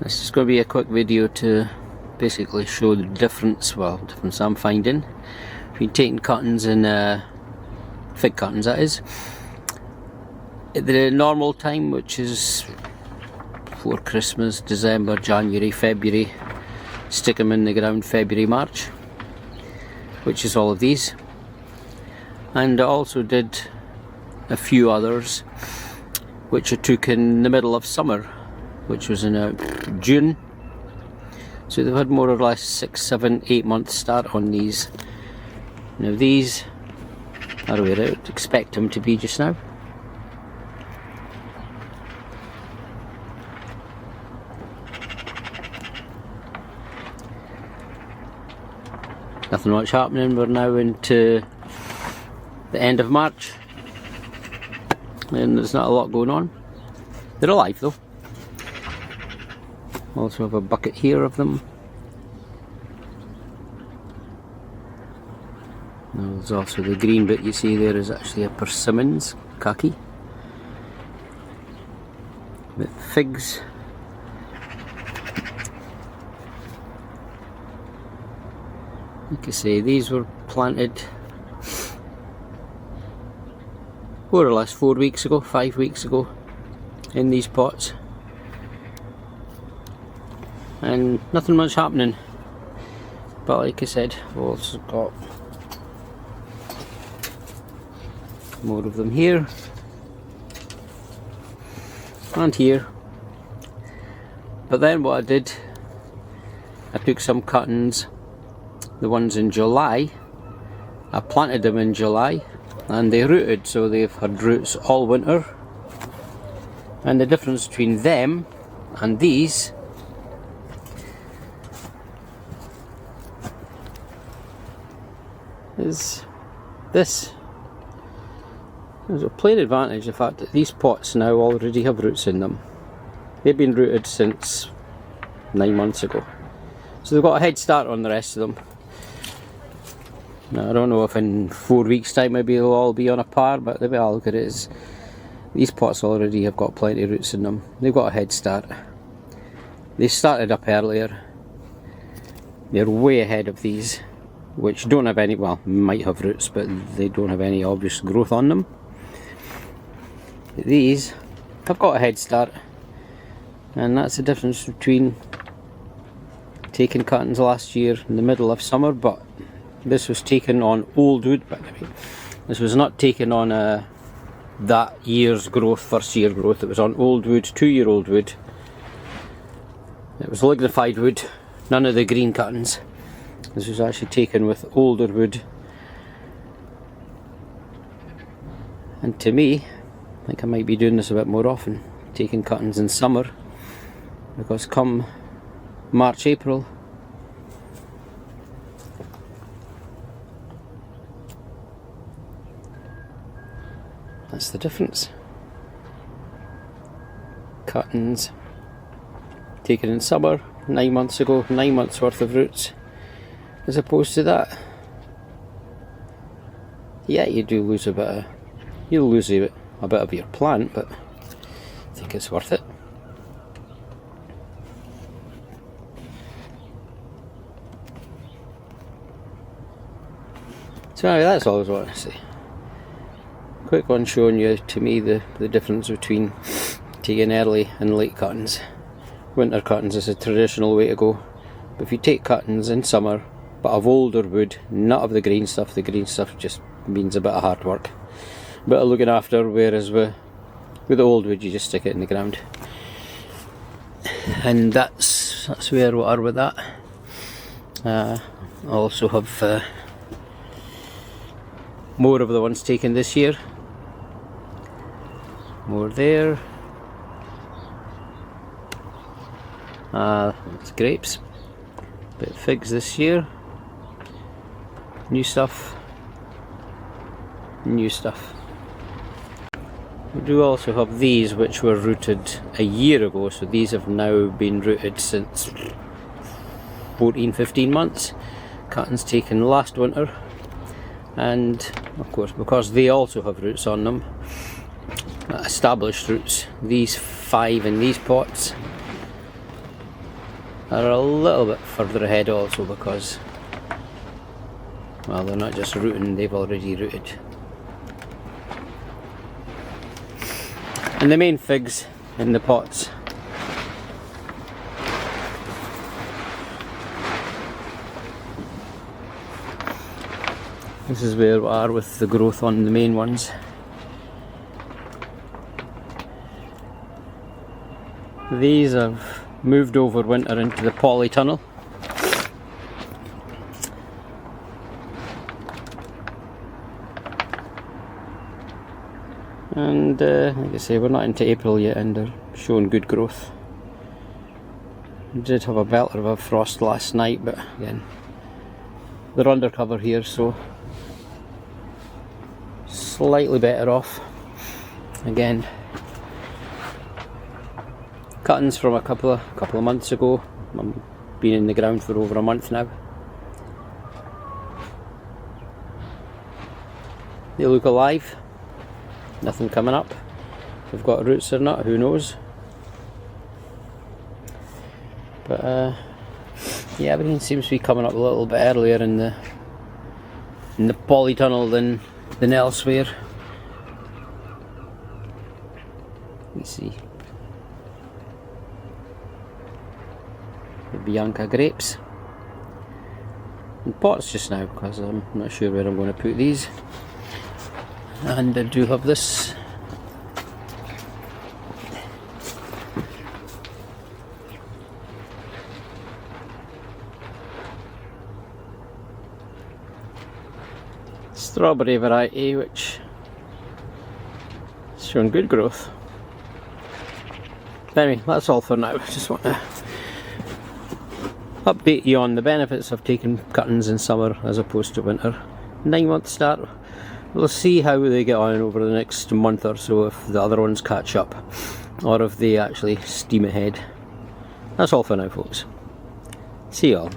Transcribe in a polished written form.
This is going to be a quick video to basically show the difference I'm finding between taking cuttings and fig cuttings, that is. At the normal time, which is before Christmas, December, January, February, stick them in the ground February, March, which is all of these. And I also did a few others which I took in the middle of summer, which was in June. So they've had more or less 6, 7, 8 months start on these. Now these are where I would expect them to be just now. Nothing much happening. We're now into the end of March and there's not a lot going on. They're alive though. Also have a bucket here of them. Now there's also the green bit you see there is actually a persimmons, khaki. With figs. Like I say, these were planted more or less 4 weeks ago, 5 weeks ago in these pots. And nothing much happening, but like I said, we've also got more of them here and here. But then what I did, I took some cuttings, the ones in July, I planted them in July and they rooted, so they've had roots all winter. And the difference between them and these is this. There's a plain advantage, the fact that these pots now already have roots in them. They've been rooted since 9 months ago, so they've got a head start on the rest of them. Now I don't know if in 4 weeks time maybe they'll all be on a par, but the way I look at it is these pots already have got plenty of roots in them. They've got a head start. They started up earlier. They're way ahead of these, which don't have any, well, might have roots, but they don't have any obvious growth on them. These have got a head start, and that's the difference between taking cuttings last year in the middle of summer, but this was taken on old wood, by the way. This was not taken on that year's growth, first year growth. It was on old wood, 2-year-old wood. It was lignified wood, none of the green cuttings. This was actually taken with older wood. And to me, I think I might be doing this a bit more often, taking cuttings in summer, because come March, April, that's the difference. Cuttings taken in summer, 9 months ago, 9 months worth of roots, as opposed to that. Yeah, you do lose a bit of, you'll lose a bit of your plant, but I think it's worth it. So anyway, that's all I was wanting to say. Quick one showing you, to me, the difference between taking early and late cuttings. Winter cuttings is a traditional way to go, but if you take cuttings in summer but of older wood, not of the green stuff just means a bit of hard work, a bit of looking after, whereas with the old wood you just stick it in the ground. And that's where we are with that. I also have more of the ones taken this year. More there. It's grapes. Bit of figs this year. New stuff. New stuff. We do also have these which were rooted a year ago, so these have now been rooted since 14-15 months. Cuttings taken last winter, and of course because they also have roots on them, established roots, these 5 in these pots are a little bit further ahead also because, well, they're not just rooting, they've already rooted. And the main figs in the pots. This is where we are with the growth on the main ones. These have moved over winter into the polytunnel. And like I say, we're not into April yet and they're showing good growth. We did have a belter of a frost last night, but again, they're under cover here, so slightly better off. Again, cuttings from a couple of months ago. I've been in the ground for over a month now. They look alive. Nothing coming up. If they've got roots or not, who knows? But yeah, everything seems to be coming up a little bit earlier in the polytunnel than elsewhere. Let's see. The Bianca grapes. In pots just now because I'm not sure where I'm going to put these. And I do have this strawberry variety which is showing good growth. Anyway, that's all for now. I just want to update you on the benefits of taking cuttings in summer as opposed to winter. 9-month start. We'll see how they get on over the next month or so, if the other ones catch up or if they actually steam ahead. That's all for now, folks. See you all.